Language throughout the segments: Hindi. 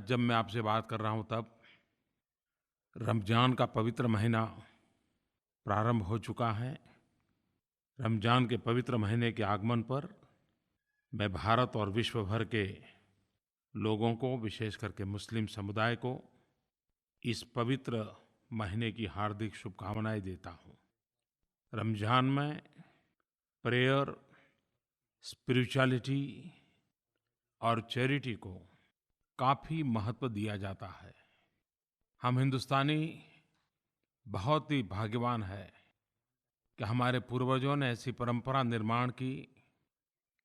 आज जब मैं आपसे बात कर रहा हूँ तब रमज़ान का पवित्र महीना प्रारंभ हो चुका है। रमज़ान के पवित्र महीने के आगमन पर मैं भारत और विश्व भर के लोगों को, विशेष करके मुस्लिम समुदाय को इस पवित्र महीने की हार्दिक शुभकामनाएँ देता हूँ। रमज़ान में प्रेयर, स्पिरिचुअलिटी और चैरिटी को काफ़ी महत्व दिया जाता है। हम हिंदुस्तानी बहुत ही भाग्यवान हैं कि हमारे पूर्वजों ने ऐसी परंपरा निर्माण की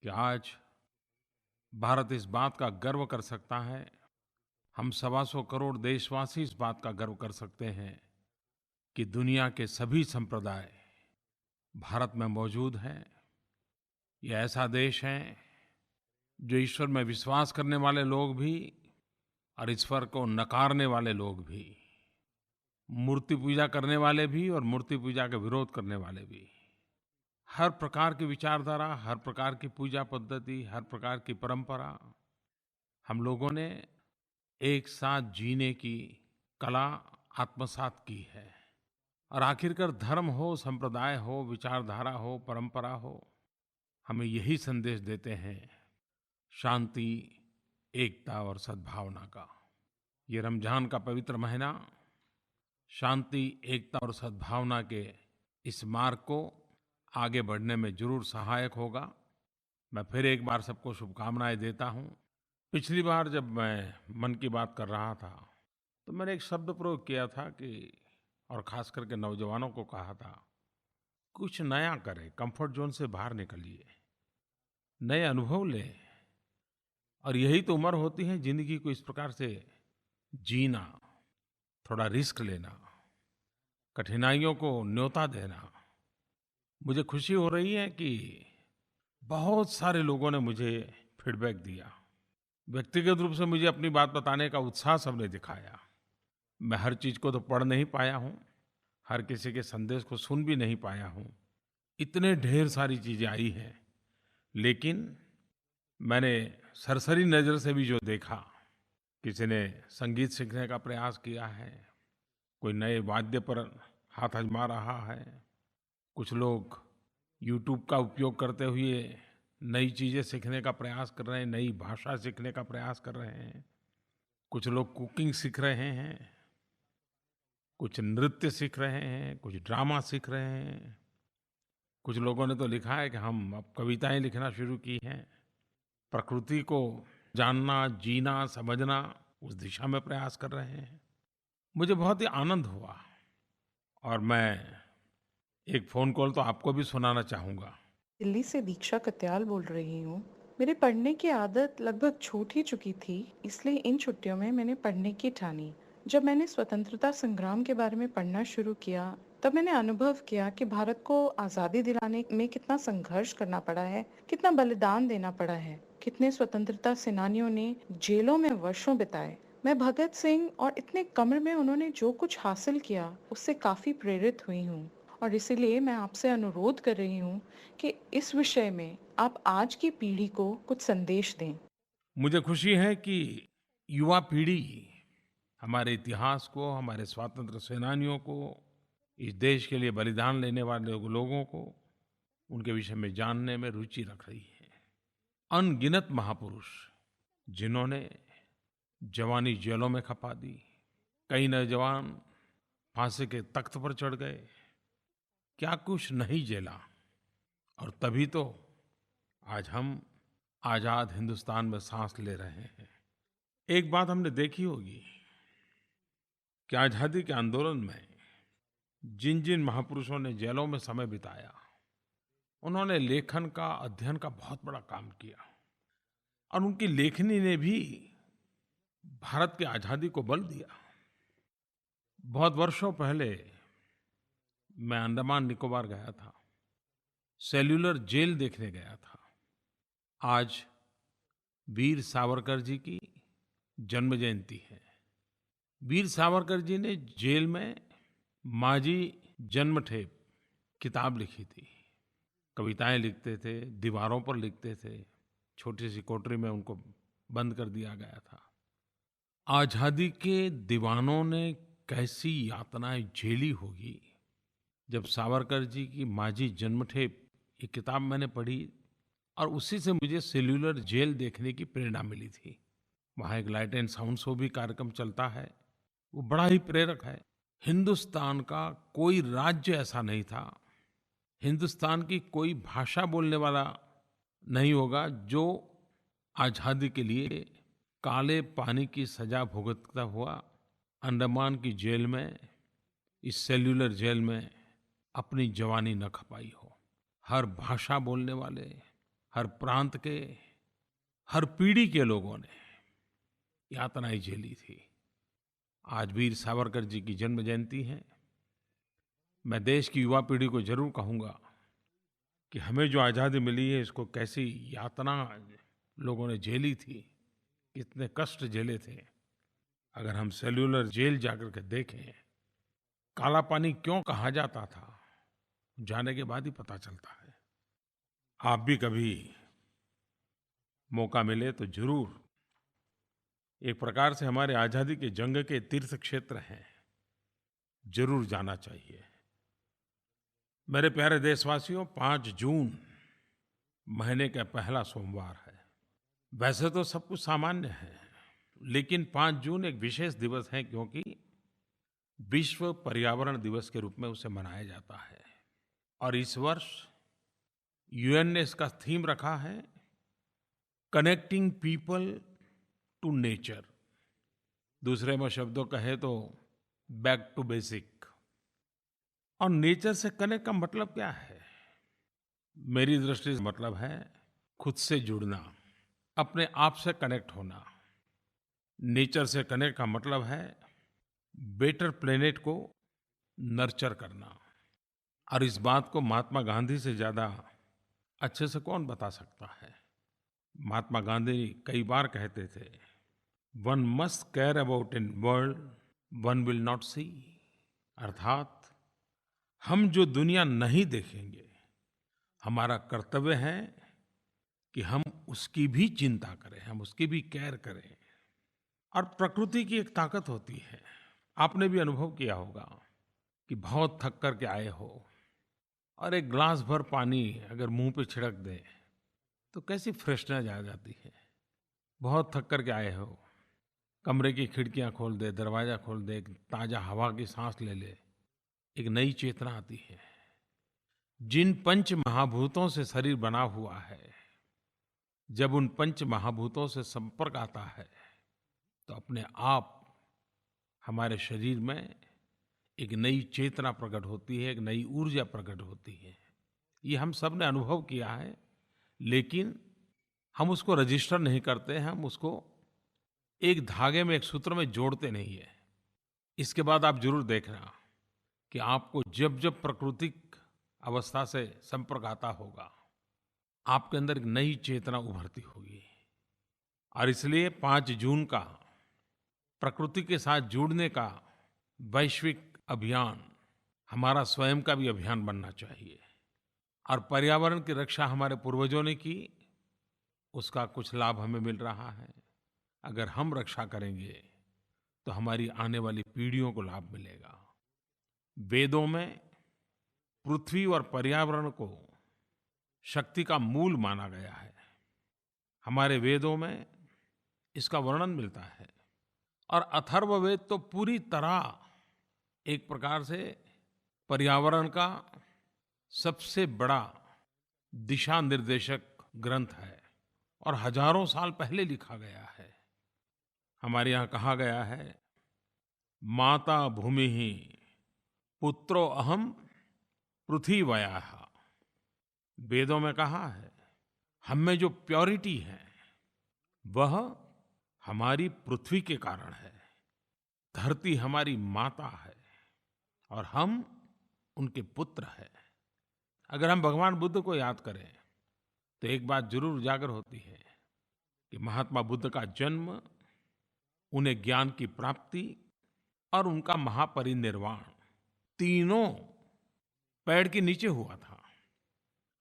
कि आज भारत इस बात का गर्व कर सकता है, हम 125 करोड़ देशवासी इस बात का गर्व कर सकते हैं कि दुनिया के सभी संप्रदाय भारत में मौजूद हैं। ये ऐसा देश है जो ईश्वर में विश्वास करने वाले लोग भी और ईश्वर को नकारने वाले लोग भी, मूर्ति पूजा करने वाले भी और मूर्ति पूजा का विरोध करने वाले भी, हर प्रकार की विचारधारा, हर प्रकार की पूजा पद्धति, हर प्रकार की परंपरा हम लोगों ने एक साथ जीने की कला आत्मसात की है। और आखिरकार धर्म हो, संप्रदाय हो, विचारधारा हो, परंपरा हो, हमें यही संदेश देते हैं, शांति, एकता और सद्भावना का। ये रमज़ान का पवित्र महीना शांति, एकता और सद्भावना के इस मार्ग को आगे बढ़ने में ज़रूर सहायक होगा। मैं फिर एक बार सबको शुभकामनाएँ देता हूँ। पिछली बार जब मैं मन की बात कर रहा था, तो मैंने एक शब्द प्रयोग किया था कि, और ख़ास करके नौजवानों को कहा था, कुछ नया करें, कम्फर्ट ज़ोन से बाहर निकलिए, नए अनुभव लें। और यही तो उम्र होती है ज़िंदगी को इस प्रकार से जीना, थोड़ा रिस्क लेना, कठिनाइयों को न्योता देना। मुझे खुशी हो रही है कि बहुत सारे लोगों ने मुझे फीडबैक दिया। व्यक्तिगत रूप से मुझे अपनी बात बताने का उत्साह सबने दिखाया। मैं हर चीज़ को तो पढ़ नहीं पाया हूँ, हर किसी के संदेश को सुन भी नहीं पाया हूँ। इतने ढेर सारी चीज़ें आई हैं, लेकिन मैंने सरसरी नज़र से भी जो देखा, किसी ने संगीत सीखने का प्रयास किया है, कोई नए वाद्य पर हाथ आज़मा रहा है, कुछ लोग यूट्यूब का उपयोग करते हुए नई चीज़ें सीखने का प्रयास कर रहे हैं, नई भाषा सीखने का प्रयास कर रहे हैं, कुछ लोग कुकिंग सीख रहे हैं, कुछ नृत्य सीख रहे हैं, कुछ ड्रामा सीख रहे हैं। कुछ लोगों ने तो लिखा है कि हम अब कविताएँ लिखना शुरू की हैं। प्रकृति को जानना, जीना, समझना, उस दिशा में प्रयास कर रहे हैं। मुझे बहुत ही आनंद हुआ और मैं एक फ़ोन कॉल तो आपको भी सुनाना चाहूँगा। दिल्ली से दीक्षा कत्याल बोल रही हूँ। मेरे पढ़ने की आदत लगभग छूट ही चुकी थी, इसलिए इन छुट्टियों में मैंने पढ़ने की ठानी। जब मैंने स्वतंत्रता संग्राम के बारे में पढ़ना शुरू किया, तब मैंने अनुभव किया कि भारत को आज़ादी दिलाने में कितना संघर्ष करना पड़ा है, कितना बलिदान देना पड़ा है, कितने स्वतंत्रता सेनानियों ने जेलों में वर्षों बिताए। मैं भगत सिंह और इतने कम में उन्होंने जो कुछ हासिल किया, उससे काफ़ी प्रेरित हुई हूँ। और इसीलिए मैं आपसे अनुरोध कर रही हूँ कि इस विषय में आप आज की पीढ़ी को कुछ संदेश दें। मुझे खुशी है कि युवा पीढ़ी हमारे इतिहास को, हमारे स्वतंत्र सेनानियों को, इस देश के लिए बलिदान लेने वाले लोगों को, उनके विषय में जानने में रुचि रख रही है। अनगिनत महापुरुष जिन्होंने जवानी जेलों में खपा दी, कई नौजवान फांसी के तख्त पर चढ़ गए, क्या कुछ नहीं झेला, और तभी तो आज हम आज़ाद हिंदुस्तान में सांस ले रहे हैं। एक बात हमने देखी होगी कि आज़ादी के आंदोलन में जिन-जिन महापुरुषों ने जेलों में समय बिताया, उन्होंने लेखन का, अध्ययन का बहुत बड़ा काम किया और उनकी लेखनी ने भी भारत की आज़ादी को बल दिया। बहुत वर्षों पहले मैं अंडमान निकोबार गया था, सेल्युलर जेल देखने गया था। आज वीर सावरकर जी की जन्म जयंती है। वीर सावरकर जी ने जेल में माझी जन्मठेप किताब लिखी थी। कविताएँ लिखते थे, दीवारों पर लिखते थे, छोटी-सी कोठरी में उनको बंद कर दिया गया था। आज़ादी के दीवानों ने कैसी यातनाएं झेली होगी। जब सावरकर जी की माझी जन्मठेप ये किताब मैंने पढ़ी और उसी से मुझे सेल्युलर जेल देखने की प्रेरणा मिली थी। वहाँ एक लाइट एंड साउंड शो भी कार्यक्रम चलता है, वो बड़ा ही प्रेरक है। हिंदुस्तान का कोई राज्य ऐसा नहीं था, हिंदुस्तान की कोई भाषा बोलने वाला नहीं होगा जो आज़ादी के लिए काले पानी की सजा भुगतता हुआ अंडमान की जेल में, इस सेल्युलर जेल में अपनी जवानी न खपाई हो। हर भाषा बोलने वाले, हर प्रांत के, हर पीढ़ी के लोगों ने यातनाएं झेली थी। आज वीर सावरकर जी की जन्म जयंती है। मैं देश की युवा पीढ़ी को ज़रूर कहूँगा कि हमें जो आज़ादी मिली है, इसको कैसी यातना लोगों ने झेली थी, कितने कष्ट झेले थे। अगर हम सेल्युलर जेल जाकर के देखें, काला पानी क्यों कहा जाता था, जाने के बाद ही पता चलता है। आप भी कभी मौका मिले तो ज़रूर, एक प्रकार से हमारे आज़ादी के जंग के तीर्थ क्षेत्र हैं, ज़रूर जाना चाहिए। मेरे प्यारे देशवासियों, 5 जून महीने का पहला सोमवार है। वैसे तो सब कुछ सामान्य है, लेकिन 5 जून एक विशेष दिवस है, क्योंकि विश्व पर्यावरण दिवस के रूप में उसे मनाया जाता है। और इस वर्ष यूएन ने इसका थीम रखा है, कनेक्टिंग पीपल टू नेचर। दूसरे में शब्दों कहे तो बैक टू बेसिक। और नेचर से कनेक्ट का मतलब क्या है? मेरी दृष्टि से मतलब है खुद से जुड़ना, अपने आप से कनेक्ट होना। नेचर से कनेक्ट का मतलब है बेटर प्लेनेट को नर्चर करना। और इस बात को महात्मा गांधी से ज़्यादा अच्छे से कौन बता सकता है? महात्मा गांधी कई बार कहते थे, one must care about in world one will not see. अर्थात हम जो दुनिया नहीं देखेंगे, हमारा कर्तव्य है कि हम उसकी भी चिंता करें, हम उसकी भी केयर करें। और प्रकृति की एक ताकत होती है, आपने भी अनुभव किया होगा कि बहुत थक कर के आए हो और एक गिलास भर पानी अगर मुंह पे छिड़क दे तो कैसी फ्रेशनेस आ जाती है। बहुत थक कर के आए हो, कमरे की खिड़कियां खोल दे, दरवाज़ा खोल दे, एक ताज़ा हवा की सांस ले ले, एक नई चेतना आती है। जिन पंच महाभूतों से शरीर बना हुआ है, जब उन पंच महाभूतों से संपर्क आता है तो अपने आप हमारे शरीर में एक नई चेतना प्रकट होती है, एक नई ऊर्जा प्रकट होती है। ये हम सब ने अनुभव किया है, लेकिन हम उसको रजिस्टर नहीं करते हैं, हम उसको एक धागे में, एक सूत्र में जोड़ते नहीं है। इसके बाद आप जरूर देखना कि आपको जब जब प्राकृतिक अवस्था से संपर्क आता होगा, आपके अंदर एक नई चेतना उभरती होगी। और इसलिए 5 जून का प्रकृति के साथ जुड़ने का वैश्विक अभियान हमारा स्वयं का भी अभियान बनना चाहिए। और पर्यावरण की रक्षा हमारे पूर्वजों ने की, उसका कुछ लाभ हमें मिल रहा है। अगर हम रक्षा करेंगे तो हमारी आने वाली पीढ़ियों को लाभ मिलेगा। वेदों में पृथ्वी और पर्यावरण को शक्ति का मूल माना गया है। हमारे वेदों में इसका वर्णन मिलता है। और अथर्ववेद तो पूरी तरह एक प्रकार से पर्यावरण का सबसे बड़ा दिशा निर्देशक ग्रंथ है और हजारों साल पहले लिखा गया है। हमारे यहाँ कहा गया है, माता भूमि ही पुत्रो अहम पृथ्वीवयाः। वेदों में कहा है, हम में जो प्योरिटी है वह हमारी पृथ्वी के कारण है। धरती हमारी माता है और हम उनके पुत्र हैं। अगर हम भगवान बुद्ध को याद करें तो एक बात जरूर उजागर होती है कि महात्मा बुद्ध का जन्म, उन्हें ज्ञान की प्राप्ति और उनका महापरिनिर्वाण तीनों पेड़ के नीचे हुआ था।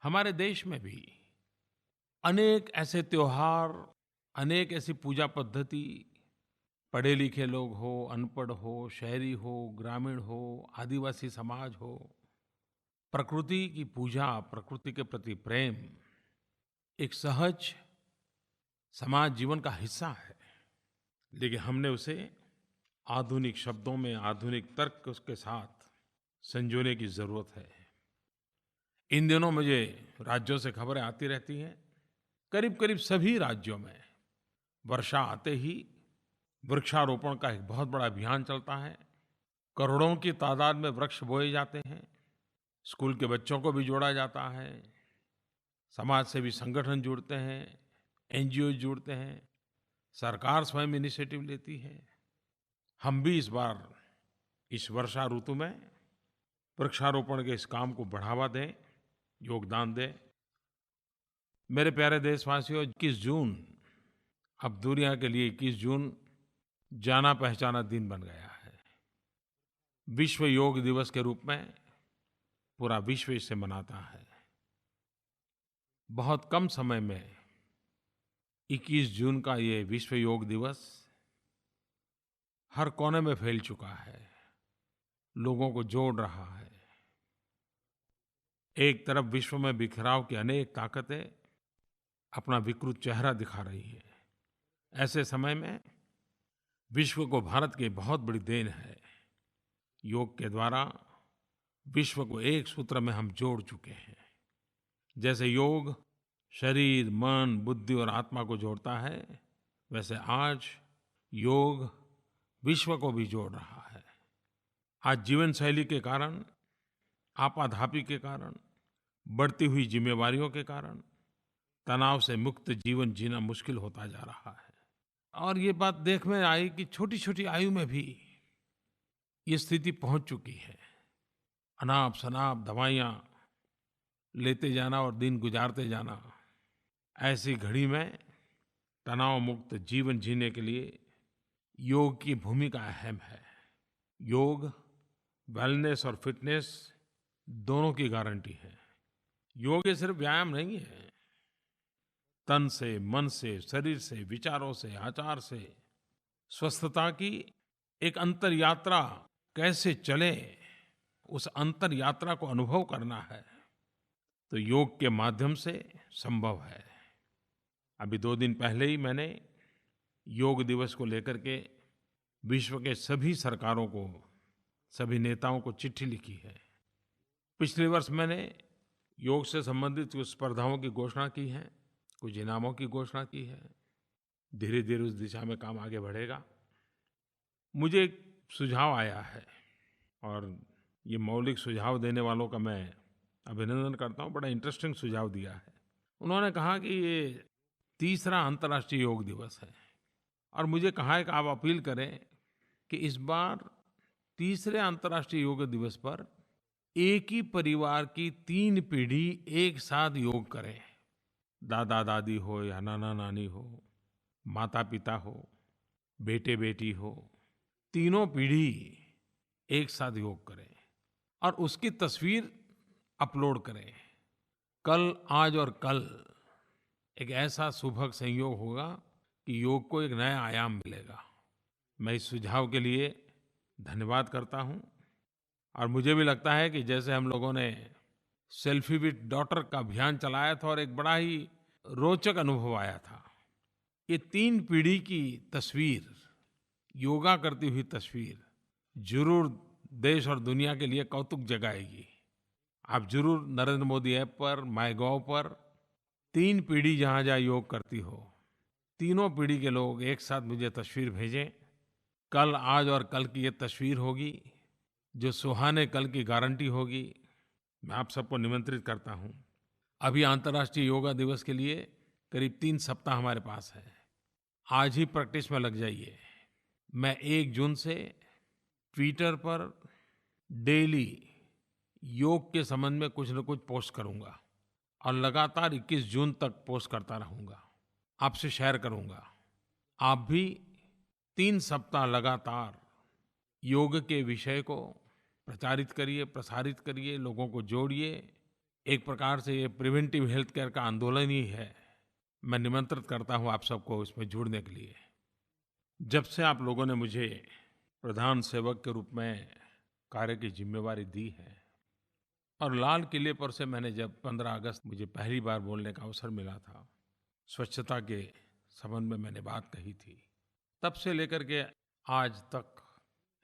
हमारे देश में भी अनेक ऐसे त्योहार, अनेक ऐसी पूजा पद्धति पढ़े लिखे लोग हो, अनपढ़ हो, शहरी हो, ग्रामीण हो, आदिवासी समाज हो, प्रकृति की पूजा, प्रकृति के प्रति प्रेम एक सहज समाज जीवन का हिस्सा है। लेकिन हमने उसे आधुनिक शब्दों में, आधुनिक तर्क उसके साथ संजोने की ज़रूरत है। इन दिनों मुझे राज्यों से खबरें आती रहती हैं। करीब-करीब सभी राज्यों में वर्षा आते ही वृक्षारोपण का एक बहुत बड़ा अभियान चलता है। करोड़ों की तादाद में वृक्ष बोए जाते हैं। स्कूल के बच्चों को भी जोड़ा जाता है। समाज सेवी संगठन जुड़ते हैं, एनजीओ जुड़ते हैं, सरकार स्वयं इनिशिएटिव लेती है। हम भी इस बार इस वर्षा ऋतु में वृक्षारोपण के इस काम को बढ़ावा दें, योगदान दें। मेरे प्यारे देशवासियों, 21 जून अब दुनिया के लिए 21 जून जाना-पहचाना दिन बन गया है। विश्व योग दिवस के रूप में पूरा विश्व इसे मनाता है। बहुत कम समय में 21 जून का ये विश्व योग दिवस हर कोने में फैल चुका है, लोगों को जोड़ रहा है। एक तरफ विश्व में बिखराव की अनेक ताकतें अपना विकृत चेहरा दिखा रही हैं। ऐसे समय में विश्व को भारत की बहुत बड़ी देन है। योग के द्वारा विश्व को एक सूत्र में हम जोड़ चुके हैं। जैसे योग शरीर, मन, बुद्धि और आत्मा को जोड़ता है, वैसे आज योग विश्व को भी जोड़ रहा है। आज जीवन शैली के कारण, आपाधापी के कारण, बढ़ती हुई जिम्मेवारियों के कारण तनाव से मुक्त जीवन जीना मुश्किल होता जा रहा है। और ये बात देख में आई कि छोटी-छोटी आयु में भी ये स्थिति पहुंच चुकी है। अनाप-शनाप दवाइयाँ लेते जाना और दिन गुजारते जाना, ऐसी घड़ी में तनाव मुक्त जीवन जीने के लिए योग की भूमिका अहम है। योग वेलनेस और फिटनेस दोनों की गारंटी है। योग ये सिर्फ व्यायाम नहीं है। तन से, मन से, शरीर से, विचारों से, आचार से स्वस्थता की एक अंतर यात्रा कैसे चले, उस अंतर यात्रा को अनुभव करना है तो योग के माध्यम से संभव है। अभी 2 दिन पहले ही मैंने योग दिवस को लेकर के विश्व के सभी सरकारों को, सभी नेताओं को चिट्ठी लिखी है। पिछले वर्ष मैंने योग से संबंधित कुछ स्पर्धाओं की घोषणा की है, कुछ इनामों की घोषणा की है। धीरे-धीरे उस दिशा में काम आगे बढ़ेगा। मुझे एक सुझाव आया है और ये मौलिक सुझाव देने वालों का मैं अभिनंदन करता हूँ। बड़ा इंटरेस्टिंग सुझाव दिया है। उन्होंने कहा कि ये तीसरा अंतर्राष्ट्रीय योग दिवस है और मुझे कहा है कि आप अपील करें कि इस बार तीसरे अंतर्राष्ट्रीय योग दिवस पर एक ही परिवार की 3 पीढ़ी एक साथ योग करें। दादा-दादी हो या नाना-नानी हो, माता-पिता हो, बेटे-बेटी हो, तीनों पीढ़ी एक साथ योग करें और उसकी तस्वीर अपलोड करें। कल, आज और कल एक ऐसा सुभग संयोग होगा कि योग को एक नया आयाम मिलेगा। मैं इस सुझाव के लिए धन्यवाद करता हूँ और मुझे भी लगता है कि जैसे हम लोगों ने सेल्फी विथ डॉटर का अभियान चलाया था और एक बड़ा ही रोचक अनुभव आया था। ये 3 पीढ़ी की तस्वीर, योगा करती हुई तस्वीर जरूर देश और दुनिया के लिए कौतुक जगाएगी। आप जरूर नरेंद्र मोदी ऐप पर, माइगोव पर 3 पीढ़ी जहाँ-जहाँ योग करती हो, तीनों पीढ़ी के लोग एक साथ मुझे तस्वीर भेजें। कल, आज और कल की ये तस्वीर होगी जो सुहाने कल की गारंटी होगी। मैं आप सबको निमंत्रित करता हूँ। अभी अंतर्राष्ट्रीय योगा दिवस के लिए करीब 3 सप्ताह हमारे पास है। आज ही प्रैक्टिस में लग जाइए। मैं 1 जून से ट्विटर पर डेली योग के संबंध में कुछ न कुछ पोस्ट करूँगा और लगातार 21 जून तक पोस्ट करता रहूँगा, आपसे शेयर करूँगा। आप भी 3 सप्ताह लगातार योग के विषय को प्रचारित करिए, प्रसारित करिए, लोगों को जोड़िए। एक प्रकार से ये प्रिवेंटिव हेल्थ केयर का आंदोलन ही है। मैं निमंत्रित करता हूँ आप सबको इसमें जुड़ने के लिए। जब से आप लोगों ने मुझे प्रधान सेवक के रूप में कार्य की ज़िम्मेवारी दी है और लाल किले पर से मैंने जब 15 अगस्त मुझे पहली बार बोलने का अवसर मिला था, स्वच्छता के संबंध में मैंने बात कही थी, तब से लेकर के आज तक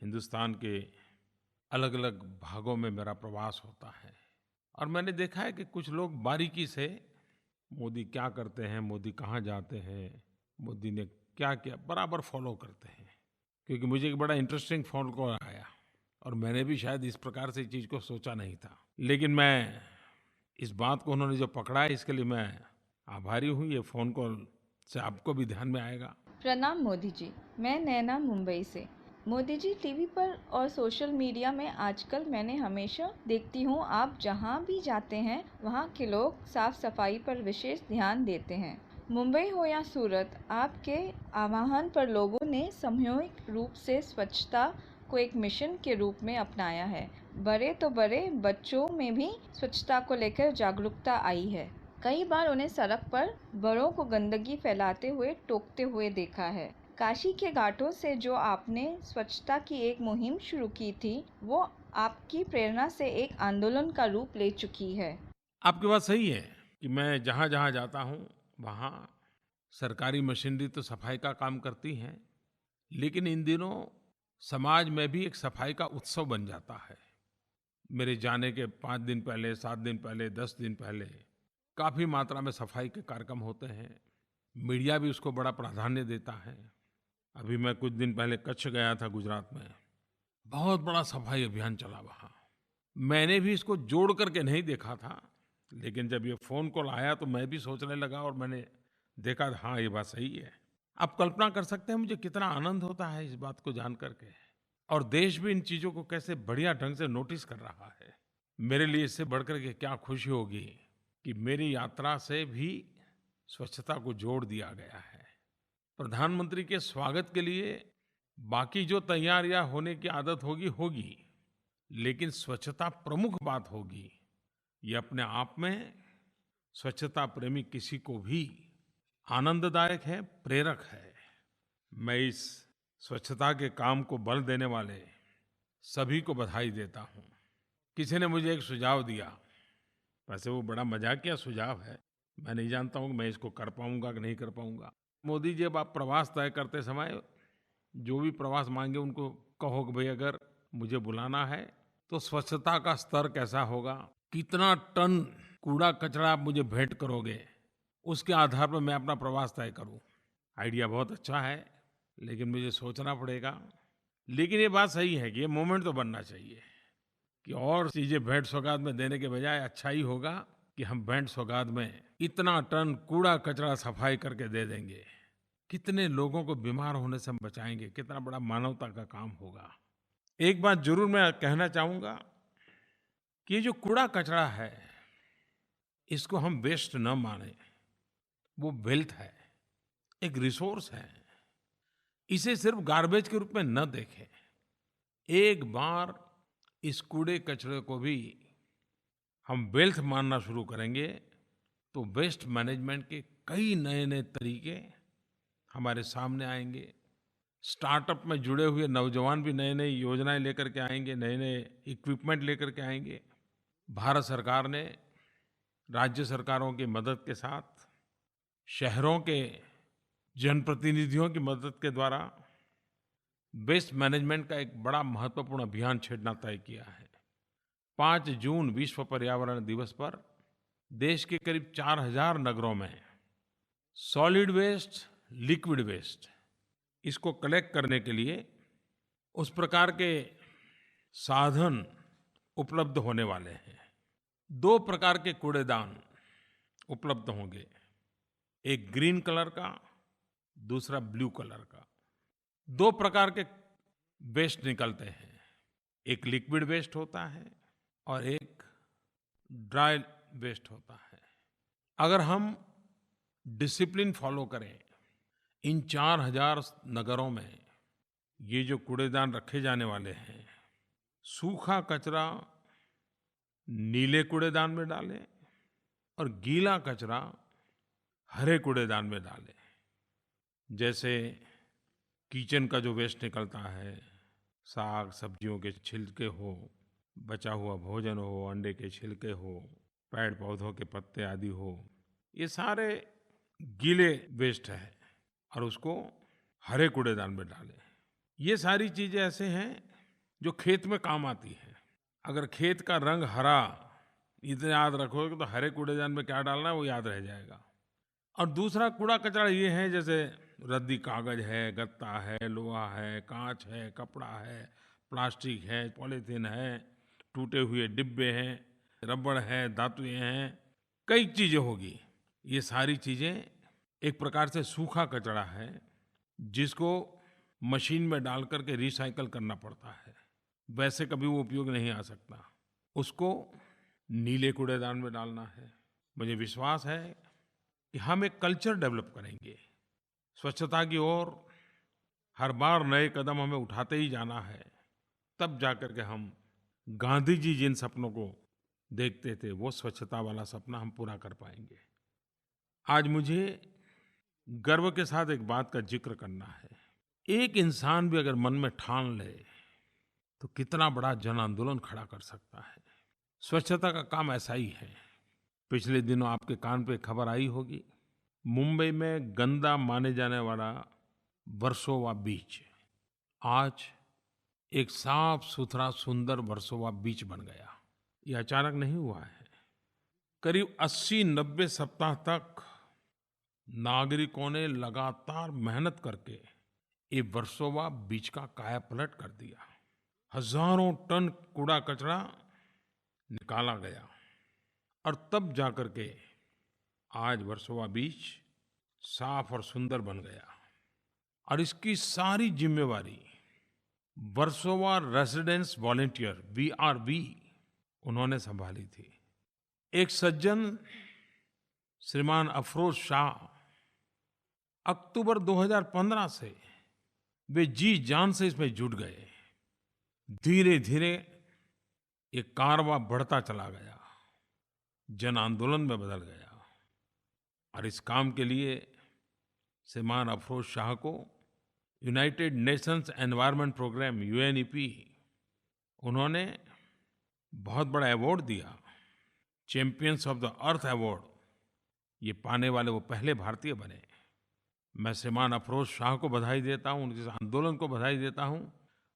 हिंदुस्तान के अलग-अलग भागों में मेरा प्रवास होता है और मैंने देखा है कि कुछ लोग बारीकी से मोदी क्या करते हैं, मोदी कहाँ जाते हैं, मोदी ने क्या किया, बराबर फ़ॉलो करते हैं। क्योंकि मुझे एक बड़ा इंटरेस्टिंग फ़ोन कॉल आया और मैंने भी शायद इस प्रकार से चीज़ को सोचा नहीं था। लेकिन मैं इस बात को उन्होंने जो पकड़ा है, इसके लिए मैं आभारी हूँ। ये फ़ोन कॉल से आपको भी ध्यान में आएगा। प्रणाम मोदी जी। मैं नैना मुंबई से। मोदी जी, टीवी पर और सोशल मीडिया में आजकल मैंने हमेशा देखती हूँ, आप जहाँ भी जाते हैं वहाँ के लोग साफ सफाई पर विशेष ध्यान देते हैं। मुंबई हो या सूरत, आपके आह्वान पर लोगों ने सामूहिक रूप से स्वच्छता को एक मिशन के रूप में अपनाया है। बड़े तो बड़े, बच्चों में भी स्वच्छता को लेकर जागरूकता आई है। कई बार उन्हें सड़क पर बड़ों को गंदगी फैलाते हुए टोकते हुए देखा है। काशी के घाटों से जो आपने स्वच्छता की एक मुहिम शुरू की थी, वो आपकी प्रेरणा से एक आंदोलन का रूप ले चुकी है। आपकी बात सही है कि मैं जहाँ-जहाँ जाता हूँ, वहाँ सरकारी मशीनरी तो सफाई का काम करती हैं, लेकिन इन दिनों समाज में भी एक सफाई का उत्सव बन जाता है। मेरे जाने के 5 दिन पहले, 7 दिन पहले, 10 दिन पहले काफ़ी मात्रा में सफाई के कार्यक्रम होते हैं। मीडिया भी उसको बड़ा प्राधान्य देता है। अभी मैं कुछ दिन पहले कच्छ गया था, गुजरात में। बहुत बड़ा सफाई अभियान चला वहाँ। मैंने भी इसको जोड़ करके नहीं देखा था, लेकिन जब ये फ़ोन कॉल आया तो मैं भी सोचने लगा और मैंने देखा, हाँ, ये बात सही है। आप कल्पना कर सकते हैं मुझे कितना आनंद होता है इस बात को जान करके, और देश भी इन चीज़ों को कैसे बढ़िया ढंग से नोटिस कर रहा है। मेरे लिए इससे बढ़कर के क्या खुशी होगी कि मेरी यात्रा से भी स्वच्छता को जोड़ दिया गया है। प्रधानमंत्री के स्वागत के लिए बाकी जो तैयारियां होने की आदत होगी होगी, लेकिन स्वच्छता प्रमुख बात होगी। ये अपने आप में स्वच्छता प्रेमी किसी को भी आनंददायक है, प्रेरक है। मैं इस स्वच्छता के काम को बल देने वाले सभी को बधाई देता हूँ। किसी ने मुझे एक सुझाव दिया, वैसे वो बड़ा मजाकिया सुझाव है, मैं नहीं जानता हूँ कि मैं इसको कर पाऊंगा कि नहीं कर पाऊंगा। मोदी जी, जब आप प्रवास तय करते समय जो भी प्रवास मांगे उनको कहो कि भाई अगर मुझे बुलाना है तो स्वच्छता का स्तर कैसा होगा, कितना टन कूड़ा कचरा आप मुझे भेंट करोगे, उसके आधार पर मैं अपना प्रवास तय करूँ। आइडिया बहुत अच्छा है, लेकिन मुझे सोचना पड़ेगा। लेकिन ये बात सही है कि ये मोमेंट तो बनना चाहिए कि और चीज़ें भेंट सौगात में देने के बजाय अच्छा ही होगा कि हम भेंट सौगात में इतना टन कूड़ा कचरा सफाई करके दे देंगे। कितने लोगों को बीमार होने से हम बचाएंगे, कितना बड़ा मानवता का काम होगा। एक बात जरूर मैं कहना चाहूँगा कि ये जो कूड़ा कचरा है, इसको हम वेस्ट न माने। वो वेल्थ है, एक रिसोर्स है। इसे सिर्फ गार्बेज के रूप में न देखें। एक बार इस कूड़े कचरे को भी हम वेल्थ मानना शुरू करेंगे तो वेस्ट मैनेजमेंट के कई नए-नए तरीके हमारे सामने आएंगे। स्टार्टअप में जुड़े हुए नौजवान भी नई-नई योजनाएं लेकर के आएंगे, नए-नए इक्विपमेंट लेकर के आएंगे। भारत सरकार ने राज्य सरकारों की मदद के साथ, शहरों के जनप्रतिनिधियों की मदद के द्वारा वेस्ट मैनेजमेंट का एक बड़ा महत्वपूर्ण अभियान छेड़ना तय किया है। 5 जून विश्व पर्यावरण दिवस पर देश के करीब 4000 नगरों में सॉलिड वेस्ट, लिक्विड वेस्ट, इसको कलेक्ट करने के लिए उस प्रकार के साधन उपलब्ध होने वाले हैं। 2 प्रकार के कूड़ेदान उपलब्ध होंगे, एक ग्रीन कलर का, दूसरा ब्लू कलर का। 2 प्रकार के वेस्ट निकलते हैं, एक लिक्विड वेस्ट होता है और एक ड्राई वेस्ट होता है। अगर हम डिसिप्लिन फॉलो करें, इन 4000 नगरों में ये जो कूड़ेदान रखे जाने वाले हैं, सूखा कचरा नीले कूड़ेदान में डालें और गीला कचरा हरे कूड़ेदान में डालें। जैसे किचन का जो वेस्ट निकलता है, साग सब्जियों के छिलके हो, बचा हुआ भोजन हो, अंडे के छिलके हो, पेड़ पौधों के पत्ते आदि हो, ये सारे गीले वेस्ट है और उसको हरे कूड़ेदान में डालें। ये सारी चीज़ें ऐसे हैं जो खेत में काम आती हैं। अगर खेत का रंग हरा इतना याद रखोगे तो हरे कूड़ेदान में क्या डालना है वो याद रह जाएगा। और दूसरा कूड़ा कचरा ये है, जैसे रद्दी कागज है, गत्ता है, लोहा है, कांच है, कपड़ा है, प्लास्टिक है, पॉलीथीन है, टूटे हुए डिब्बे हैं, रबड़ है, धातुएं हैं, कई चीज़ें होगी। ये सारी चीज़ें एक प्रकार से सूखा कचरा है जिसको मशीन में डाल करके रिसाइकल करना पड़ता है। वैसे कभी वो उपयोग नहीं आ सकता। उसको नीले कूड़ेदान में डालना है। मुझे विश्वास है कि हम एक कल्चर डेवलप करेंगे स्वच्छता की ओर। हर बार नए कदम हमें उठाते ही जाना है, तब जाकर के हम गांधी जी जिन सपनों को देखते थे वो स्वच्छता वाला सपना हम पूरा कर पाएंगे। आज मुझे गर्व के साथ एक बात का जिक्र करना है। एक इंसान भी अगर मन में ठान ले तो कितना बड़ा जन आंदोलन खड़ा कर सकता है। स्वच्छता का काम ऐसा ही है। पिछले दिनों आपके कान पे खबर आई होगी, मुंबई में गंदा माने जाने वाला वर्सोवा बीच आज एक साफ सुथरा सुंदर वर्सोवा बीच बन गया। ये अचानक नहीं हुआ है। करीब 80-90 सप्ताह तक नागरिकों ने लगातार मेहनत करके ये वर्सोवा बीच का कायापलट कर दिया। हजारों टन कूड़ा कचरा निकाला गया और तब जाकर के आज वर्सोवा बीच साफ और सुंदर बन गया। और इसकी सारी जिम्मेवारी वर्सोवा रेसिडेंस वॉलंटियर VRV उन्होंने संभाली थी। एक सज्जन श्रीमान अफरोज शाह अक्टूबर 2015 से वे जी जान से इसमें जुट गए। धीरे धीरे ये कारवां बढ़ता चला गया, जन आंदोलन में बदल गया। और इस काम के लिए श्रीमान अफरोज शाह को United Nations environment programme UNEP उन्होंने बहुत बड़ा अवार्ड दिया, champions of the earth award. ये पाने वाले वो पहले भारतीय बने। मैं श्रीमान अफरोज शाह को बधाई देता हूँ, उनके आंदोलन को बधाई देता हूँ।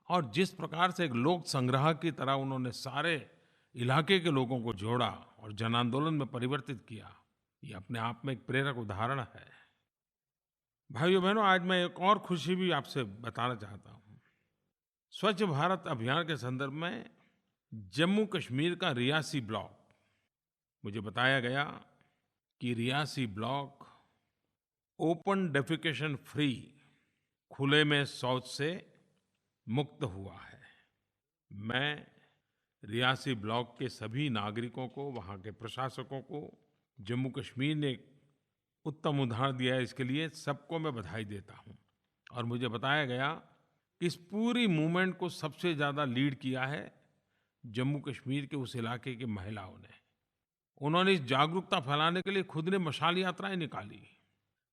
और जिस प्रकार से एक लोक संग्रह की तरह उन्होंने सारे इलाके के लोगों को जोड़ा और जन आंदोलन में परिवर्तित किया, ये अपने आप में एक प्रेरक उदाहरण है। भाइयों बहनों, आज मैं एक और खुशी भी आपसे बताना चाहता हूँ। स्वच्छ भारत अभियान के संदर्भ में जम्मू कश्मीर का रियासी ब्लॉक, मुझे बताया गया कि Reasi block open defecation free, खुले में शौच से मुक्त हुआ है। मैं रियासी ब्लॉक के सभी नागरिकों को, वहाँ के प्रशासकों को, जम्मू कश्मीर ने एक उत्तम उदाहरण दिया है, इसके लिए सबको मैं बधाई देता हूँ। और मुझे बताया गया कि इस पूरी मूवमेंट को सबसे ज़्यादा लीड किया है जम्मू कश्मीर के उस इलाके की महिलाओं ने। उन्होंने इस जागरूकता फैलाने के लिए खुद ने मशाल यात्राएं निकाली,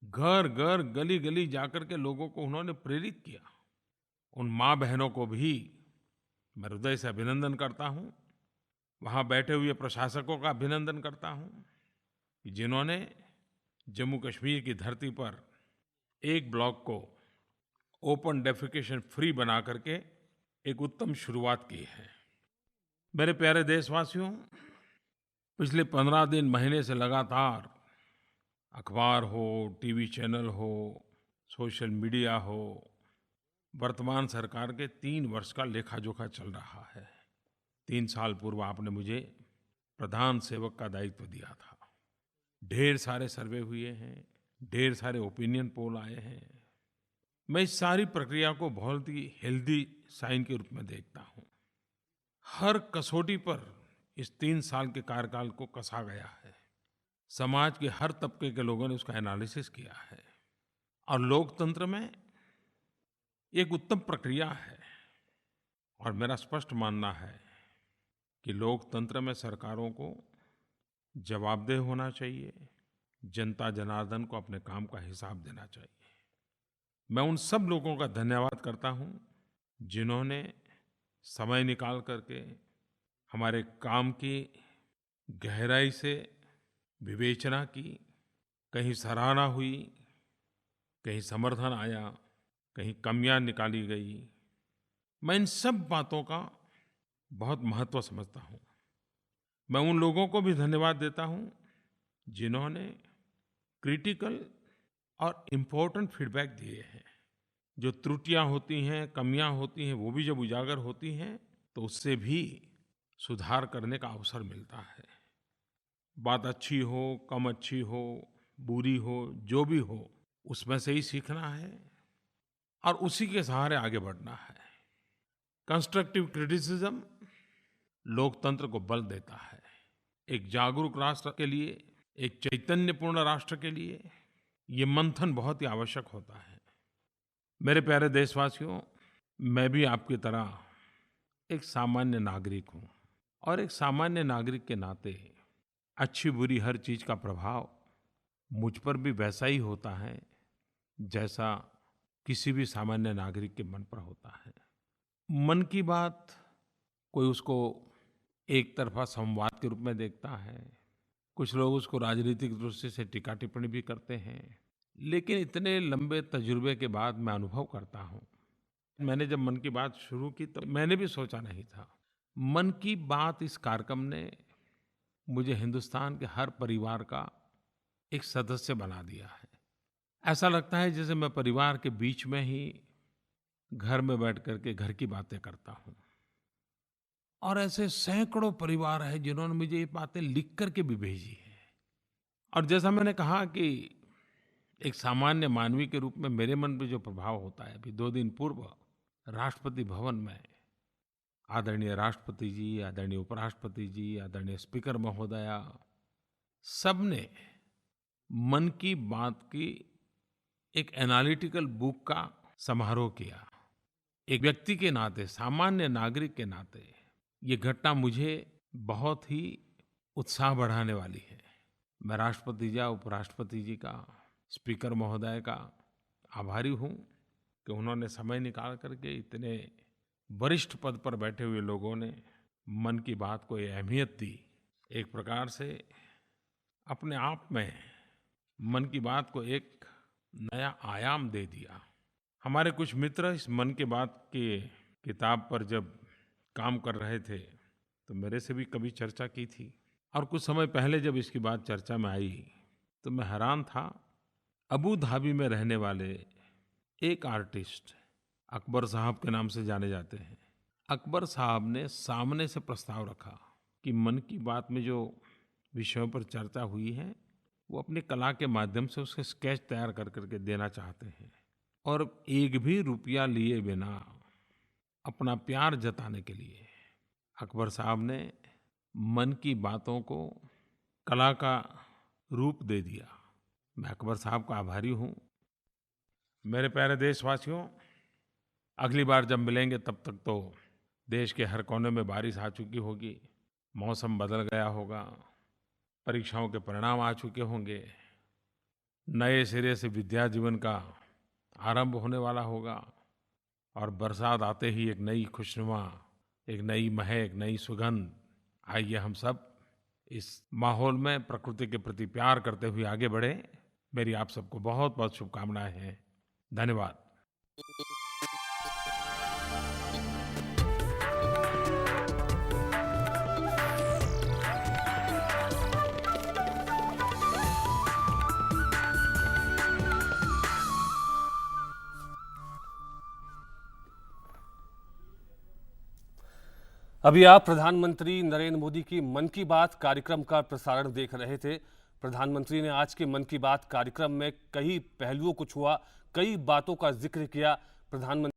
घर घर गली गली जाकर के लोगों को उन्होंने प्रेरित किया। उन माँ बहनों को भी मैं हृदय से अभिनंदन करता हूँ। वहाँ बैठे हुए प्रशासकों का अभिनंदन करता हूँ कि जिन्होंने जम्मू कश्मीर की धरती पर एक ब्लॉक को ओपन डेफिकेशन फ्री बना करके एक उत्तम शुरुआत की है। मेरे प्यारे देशवासियों, पिछले 15 दिन महीने से लगातार अखबार हो, टीवी चैनल हो, सोशल मीडिया हो, वर्तमान सरकार के 3 वर्ष का लेखा-जोखा चल रहा है। 3 साल पूर्व आपने मुझे प्रधान सेवक का दायित्व दिया था। ढेर सारे सर्वे हुए हैं, ढेर सारे ओपिनियन पोल आए हैं। मैं इस सारी प्रक्रिया को बहुत ही हेल्दी साइन के रूप में देखता हूँ। हर कसौटी पर इस 3 साल के कार्यकाल को कसा गया है। समाज के हर तबके के लोगों ने उसका एनालिसिस किया है और लोकतंत्र में एक उत्तम प्रक्रिया है। और मेरा स्पष्ट मानना है कि लोकतंत्र में सरकारों को जवाबदेह होना चाहिए, जनता जनार्दन को अपने काम का हिसाब देना चाहिए। मैं उन सब लोगों का धन्यवाद करता हूँ जिन्होंने समय निकाल करके हमारे काम की गहराई से विवेचना की, कहीं सराहना हुई, कहीं समर्थन आया, कहीं कमियां निकाली गई। मैं इन सब बातों का बहुत महत्व समझता हूँ। मैं उन लोगों को भी धन्यवाद देता हूँ जिन्होंने क्रिटिकल और इम्पोर्टेंट फीडबैक दिए हैं। जो त्रुटियां होती हैं, कमियां होती हैं, वो भी जब उजागर होती हैं तो उससे भी सुधार करने का अवसर मिलता है। बात अच्छी हो, कम अच्छी हो, बुरी हो, जो भी हो, उसमें से ही सीखना है और उसी के सहारे आगे बढ़ना है। कंस्ट्रक्टिव क्रिटिसिज्म लोकतंत्र को बल देता है। एक जागरूक राष्ट्र के लिए, एक चैतन्यपूर्ण राष्ट्र के लिए ये मंथन बहुत ही आवश्यक होता है। मेरे प्यारे देशवासियों, मैं भी आपकी तरह एक सामान्य नागरिक हूँ और एक सामान्य नागरिक के नाते अच्छी बुरी हर चीज़ का प्रभाव मुझ पर भी वैसा ही होता है जैसा किसी भी सामान्य नागरिक के मन पर होता है। मन की बात कोई उसको एक तरफा संवाद के रूप में देखता है, कुछ लोग उसको राजनीतिक दृष्टि से टीका टिप्पणी भी करते हैं, लेकिन इतने लंबे तजुर्बे के बाद मैं अनुभव करता हूँ, मैंने जब मन की बात शुरू की तो मैंने भी सोचा नहीं था। मन की बात इस कार्यक्रम ने मुझे हिंदुस्तान के हर परिवार का एक सदस्य बना दिया है। ऐसा लगता है जैसे मैं परिवार के बीच में ही घर में बैठ करके घर की बातें करता हूँ। और ऐसे सैकड़ों परिवार हैं जिन्होंने मुझे ये बातें लिख करके भी भेजी है। और जैसा मैंने कहा कि एक सामान्य मानवी के रूप में मेरे मन पे जो प्रभाव होता है, अभी 2 दिन पूर्व राष्ट्रपति भवन में आदरणीय राष्ट्रपति जी, आदरणीय उपराष्ट्रपति जी, आदरणीय स्पीकर महोदया, सबने मन की बात की एक एनालिटिकल बुक का समारोह किया। एक व्यक्ति के नाते, सामान्य नागरिक के नाते ये घटना मुझे बहुत ही उत्साह बढ़ाने वाली है। मैं राष्ट्रपति जी, उपराष्ट्रपति जी का, स्पीकर महोदय का आभारी हूँ कि उन्होंने समय निकाल करके इतने वरिष्ठ पद पर बैठे हुए लोगों ने मन की बात को ये अहमियत दी। एक प्रकार से अपने आप में मन की बात को एक नया आयाम दे दिया। हमारे कुछ मित्र इस मन की बात की किताब पर जब काम कर रहे थे तो मेरे से भी कभी चर्चा की थी, और कुछ समय पहले जब इसकी बात चर्चा में आई तो मैं हैरान था। अबू धाबी में रहने वाले एक आर्टिस्ट अकबर साहब के नाम से जाने जाते हैं। अकबर साहब ने सामने से प्रस्ताव रखा कि मन की बात में जो विषयों पर चर्चा हुई है वो अपनी कला के माध्यम से उसके स्केच तैयार कर करके देना चाहते हैं, और एक भी रुपया लिए बिना अपना प्यार जताने के लिए अकबर साहब ने मन की बातों को कला का रूप दे दिया। मैं अकबर साहब का आभारी हूँ। मेरे प्यारे देशवासियों, अगली बार जब मिलेंगे तब तक तो देश के हर कोने में बारिश आ चुकी होगी, मौसम बदल गया होगा, परीक्षाओं के परिणाम आ चुके होंगे, नए सिरे से विद्या जीवन का आरंभ होने वाला होगा, और बरसात आते ही एक नई खुशनुमा, एक नई महक, नई सुगंध। आइए हम सब इस माहौल में प्रकृति के प्रति प्यार करते हुए आगे बढ़ें। मेरी आप सबको बहुत बहुत शुभकामनाएं हैं। धन्यवाद। अभी आप प्रधानमंत्री नरेंद्र मोदी की मन की बात कार्यक्रम का प्रसारण देख रहे थे। प्रधानमंत्री ने आज के मन की बात कार्यक्रम में कई पहलुओं को छुआ, कई बातों का जिक्र किया। प्रधानमंत्री